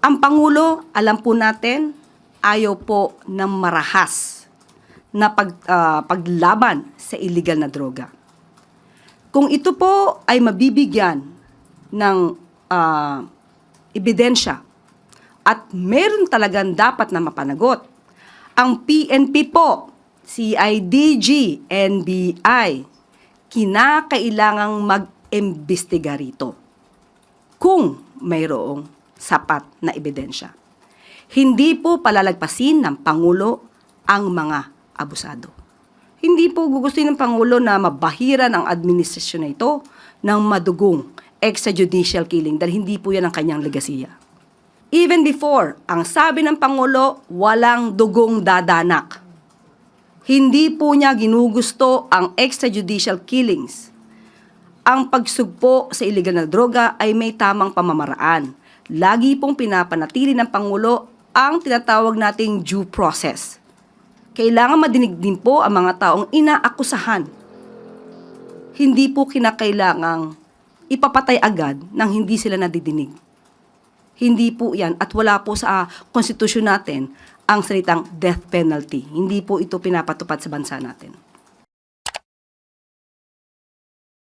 Ang Pangulo, alam po natin, ayaw po ng marahas na paglaban sa illegal na droga. Kung ito po ay mabibigyan ng ebidensya at meron talagang dapat na mapanagot, ang PNP po, CIDG, NBI, kinakailangang mag-imbestiga rito kung mayroong sapat na ebidensya. Hindi po palalagpasin ng Pangulo ang mga abusado. Hindi po gugustuhin ng Pangulo na mabahiran ang administrasyon na ito ng madugong extrajudicial killing dahil hindi po yan ang kanyang legasiya. Even before, ang sabi ng Pangulo, walang dugong dadanak. Hindi po niya ginugusto ang extrajudicial killings. Ang pagsugpo sa illegal na droga ay may tamang pamamaraan. Lagi pong pinapanatili ng Pangulo ang tinatawag nating due process. Kailangan madinig din po ang mga taong inaakusahan. Hindi po kinakailangang ipapatay agad nang hindi sila nadidinig. Hindi po yan at wala po sa konstitusyon natin ang salitang death penalty. Hindi po ito pinapatupad sa bansa natin.